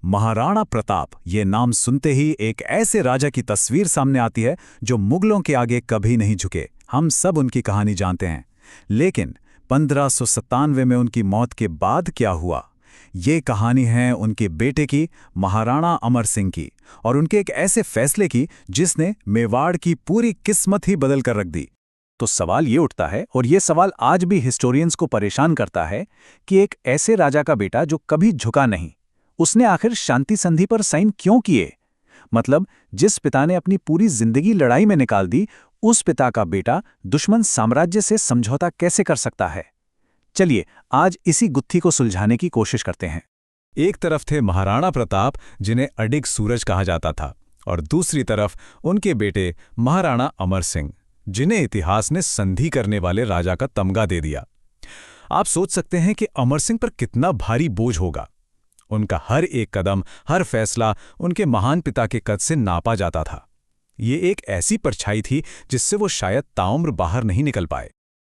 महाराणा प्रताप ये नाम सुनते ही एक ऐसे राजा की तस्वीर सामने आती है जो मुगलों के आगे कभी नहीं झुके। हम सब उनकी कहानी जानते हैं, लेकिन 1597 में उनकी मौत के बाद क्या हुआ, ये कहानी है उनके बेटे की, महाराणा अमर सिंह की, और उनके एक ऐसे फैसले की जिसने मेवाड़ की पूरी किस्मत ही बदल कर रख दी। तो सवाल ये उठता है, और ये सवाल आज भी हिस्टोरियंस को परेशान करता है, कि एक ऐसे राजा का बेटा जो कभी झुका नहीं, उसने आखिर शांति संधि पर साइन क्यों किए? मतलब जिस पिता ने अपनी पूरी जिंदगी लड़ाई में निकाल दी, उस पिता का बेटा दुश्मन साम्राज्य से समझौता कैसे कर सकता है? चलिए आज इसी गुत्थी को सुलझाने की कोशिश करते हैं। एक तरफ थे महाराणा प्रताप, जिन्हें अडिग सूरज कहा जाता था, और दूसरी तरफ उनके बेटे महाराणा अमर सिंह, जिन्हें इतिहास ने संधि करने वाले राजा का तमगा दे दिया। आप सोच सकते हैं कि अमर सिंह पर कितना भारी बोझ होगा। उनका हर एक कदम, हर फैसला उनके महान पिता के कद से नापा जाता था। ये एक ऐसी परछाई थी जिससे वो शायद ताउम्र बाहर नहीं निकल पाए।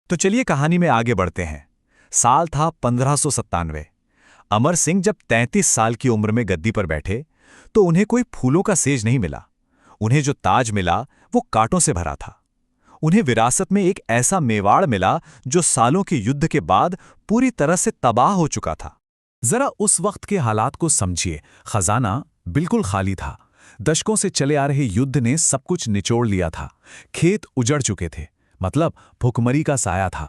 तो चलिए कहानी में आगे बढ़ते हैं। साल था 1597। अमर सिंह जब 33 साल की उम्र में गद्दी पर बैठे तो उन्हें कोई फूलों का सेज नहीं मिला। उन्हें जो ताज मिला वो कांटों से भरा था। उन्हें विरासत में एक ऐसा मेवाड़ मिला जो सालों के युद्ध के बाद पूरी तरह से तबाह हो चुका था। जरा उस वक्त के हालात को समझिए। खजाना बिल्कुल खाली था। दशकों से चले आ रहे युद्ध ने सब कुछ निचोड़ लिया था। खेत उजड़ चुके थे, मतलब भुखमरी का साया था।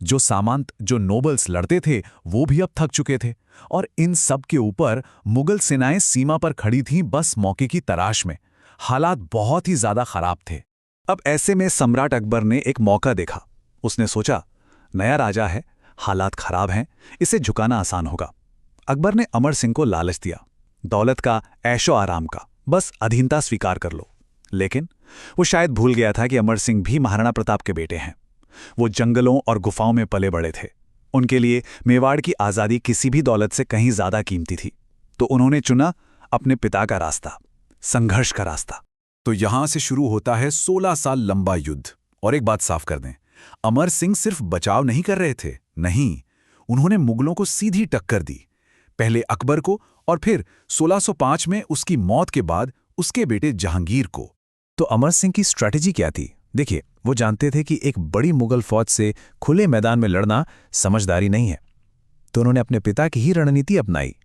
जो सामंत, जो नोबल्स लड़ते थे, वो भी अब थक चुके थे। और इन सब के ऊपर मुगल सेनाएं सीमा पर खड़ी थीं, बस मौके की तलाश में। हालात बहुत ही ज्यादा खराब थे। अब ऐसे में सम्राट अकबर ने एक मौका देखा। उसने सोचा, नया राजा है, हालात खराब हैं, इसे झुकाना आसान होगा। अकबर ने अमर सिंह को लालच दिया, दौलत का, ऐशो आराम का, बस अधीनता स्वीकार कर लो। लेकिन वो शायद भूल गया था कि अमर सिंह भी महाराणा प्रताप के बेटे हैं। वो जंगलों और गुफाओं में पले बड़े थे। उनके लिए मेवाड़ की आज़ादी किसी भी दौलत से कहीं ज्यादा कीमती थी। तो उन्होंने चुना अपने पिता का रास्ता, संघर्ष का रास्ता। तो यहां से शुरू होता है 16 साल लंबा युद्ध। और एक बात साफ कर दें, अमर सिंह सिर्फ बचाव नहीं कर रहे थे, नहीं, उन्होंने मुगलों को सीधी टक्कर दी। पहले अकबर को, और फिर 1605 में उसकी मौत के बाद उसके बेटे जहांगीर को। तो अमर सिंह की स्ट्रैटेजी क्या थी? देखिए, वो जानते थे कि एक बड़ी मुगल फौज से खुले मैदान में लड़ना समझदारी नहीं है। तो उन्होंने अपने पिता की ही रणनीति अपनाई,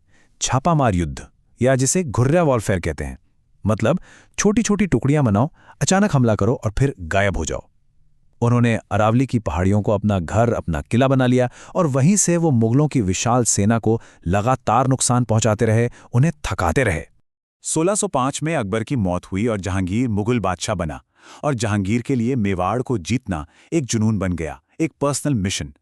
छापामार युद्ध, या जिसे घुर्रा वॉरफेयर कहते हैं। मतलब छोटी छोटी टुकड़ियां बनाओ, अचानक हमला करो और फिर गायब हो जाओ। उन्होंने अरावली की पहाड़ियों को अपना घर, अपना किला बना लिया, और वहीं से वो मुगलों की विशाल सेना को लगातार नुकसान पहुंचाते रहे, उन्हें थकाते रहे। 1605 में अकबर की मौत हुई और जहांगीर मुगल बादशाह बना। और जहांगीर के लिए मेवाड़ को जीतना एक जुनून बन गया, एक पर्सनल मिशन।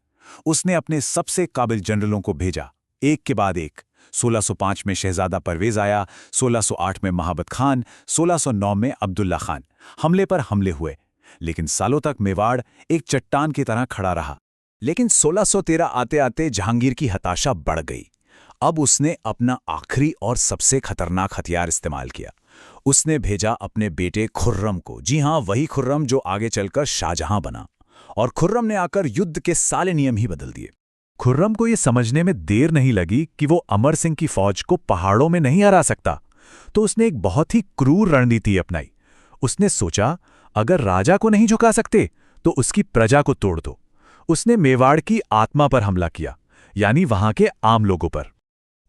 उसने अपने सबसे काबिल जनरलों को भेजा, एक के बाद एक। 1605 में शहजादा परवेज आया, 1608 में महाबत खान, 1609 में अब्दुल्ला खान। हमले पर हमले हुए, लेकिन सालों तक मेवाड़ एक चट्टान की तरह खड़ा रहा। लेकिन 1613 आते आते जहांगीर की हताशा बढ़ गई। अब उसने अपना आखिरी और सबसे खतरनाक हथियार इस्तेमाल किया। उसने भेजा अपने बेटे खुर्रम को। जी हां, वही खुर्रम जो आगे चलकर शाहजहां बना। और खुर्रम ने आकर युद्ध के सारे नियम ही बदल दिए। खुर्रम को यह समझने में देर नहीं लगी कि वो अमर सिंह की फौज को पहाड़ों में नहीं हरा सकता। तो उसने एक बहुत ही क्रूर रणनीति अपनाई। उसने सोचा, अगर राजा को नहीं झुका सकते तो उसकी प्रजा को तोड़ दो। उसने मेवाड़ की आत्मा पर हमला किया, यानी वहां के आम लोगों पर।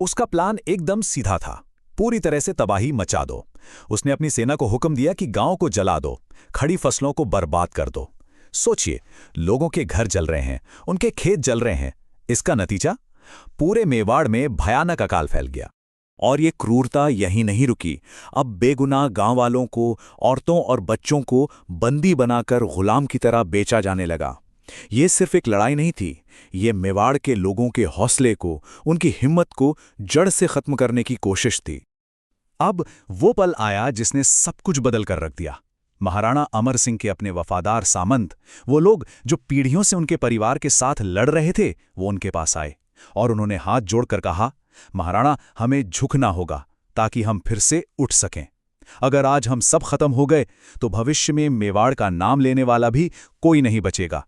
उसका प्लान एकदम सीधा था, पूरी तरह से तबाही मचा दो। उसने अपनी सेना को हुक्म दिया कि गांव को जला दो, खड़ी फसलों को बर्बाद कर दो। सोचिए, लोगों के घर जल रहे हैं, उनके खेत जल रहे हैं। इसका नतीजा, पूरे मेवाड़ में भयानक अकाल फैल गया। और ये क्रूरता यहीं नहीं रुकी। अब बेगुनाह गांव वालों को, औरतों और बच्चों को बंदी बनाकर गुलाम की तरह बेचा जाने लगा। ये सिर्फ एक लड़ाई नहीं थी, ये मेवाड़ के लोगों के हौसले को, उनकी हिम्मत को जड़ से खत्म करने की कोशिश थी। अब वो पल आया जिसने सब कुछ बदल कर रख दिया। महाराणा अमर सिंह के अपने वफादार सामंत, वो लोग जो पीढ़ियों से उनके परिवार के साथ लड़ रहे थे, वो उनके पास आए और उन्होंने हाथ जोड़कर कहा, महाराणा, हमें झुकना होगा ताकि हम फिर से उठ सकें। अगर आज हम सब खत्म हो गए तो भविष्य में मेवाड़ का नाम लेने वाला भी कोई नहीं बचेगा।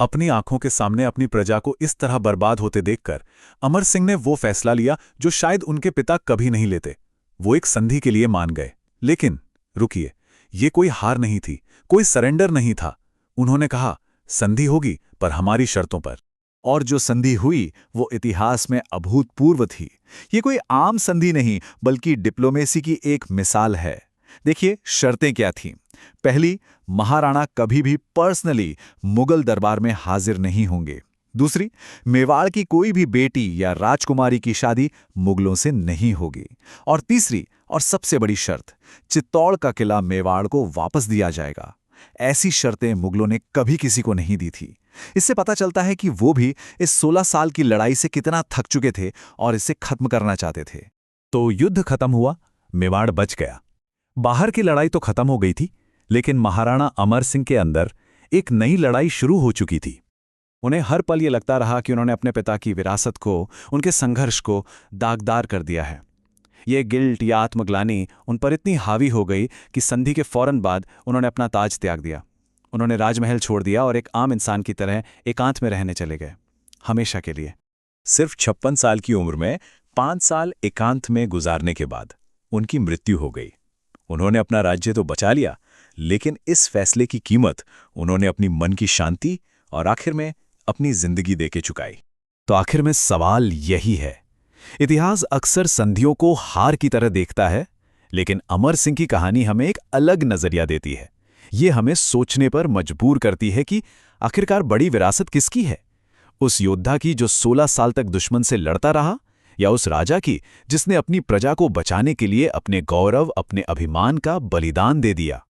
अपनी आंखों के सामने अपनी प्रजा को इस तरह बर्बाद होते देखकर अमर सिंह ने वो फैसला लिया जो शायद उनके पिता कभी नहीं लेते। वो एक संधि के लिए मान गए। लेकिन रुकिए, ये कोई हार नहीं थी, कोई सरेंडर नहीं था। उन्होंने कहा, संधि होगी पर हमारी शर्तों पर। और जो संधि हुई वो इतिहास में अभूतपूर्व थी। ये कोई आम संधि नहीं बल्कि डिप्लोमेसी की एक मिसाल है। देखिए शर्तें क्या थीं। पहली, महाराणा कभी भी पर्सनली मुगल दरबार में हाजिर नहीं होंगे। दूसरी, मेवाड़ की कोई भी बेटी या राजकुमारी की शादी मुगलों से नहीं होगी। और तीसरी और सबसे बड़ी शर्त, चित्तौड़ का किला मेवाड़ को वापस दिया जाएगा। ऐसी शर्तें मुगलों ने कभी किसी को नहीं दी थी। इससे पता चलता है कि वो भी इस 16 साल की लड़ाई से कितना थक चुके थे और इसे खत्म करना चाहते थे। तो युद्ध खत्म हुआ, मेवाड़ बच गया। बाहर की लड़ाई तो खत्म हो गई थी, लेकिन महाराणा अमर सिंह के अंदर एक नई लड़ाई शुरू हो चुकी थी। उन्हें हर पल ये लगता रहा कि उन्होंने अपने पिता की विरासत को, उनके संघर्ष को दागदार कर दिया है। ये गिल्ट या आत्मग्लानि उन पर इतनी हावी हो गई कि संधि के फौरन बाद उन्होंने अपना ताज त्याग दिया। उन्होंने राजमहल छोड़ दिया और एक आम इंसान की तरह एकांत में रहने चले गए, हमेशा के लिए। सिर्फ 56 साल की उम्र में 5 साल एकांत में गुजारने के बाद उनकी मृत्यु हो गई। उन्होंने अपना राज्य तो बचा लिया, लेकिन इस फैसले की कीमत उन्होंने अपनी मन की शांति और आखिर में अपनी जिंदगी देके चुकाई। तो आखिर में सवाल यही है, इतिहास अक्सर संधियों को हार की तरह देखता है, लेकिन अमर सिंह की कहानी हमें एक अलग नजरिया देती है। ये हमें सोचने पर मजबूर करती है कि आखिरकार बड़ी विरासत किसकी है, उस योद्धा की जो 16 साल तक दुश्मन से लड़ता रहा, या उस राजा की जिसने अपनी प्रजा को बचाने के लिए अपने गौरव, अपने अभिमान का बलिदान दे दिया।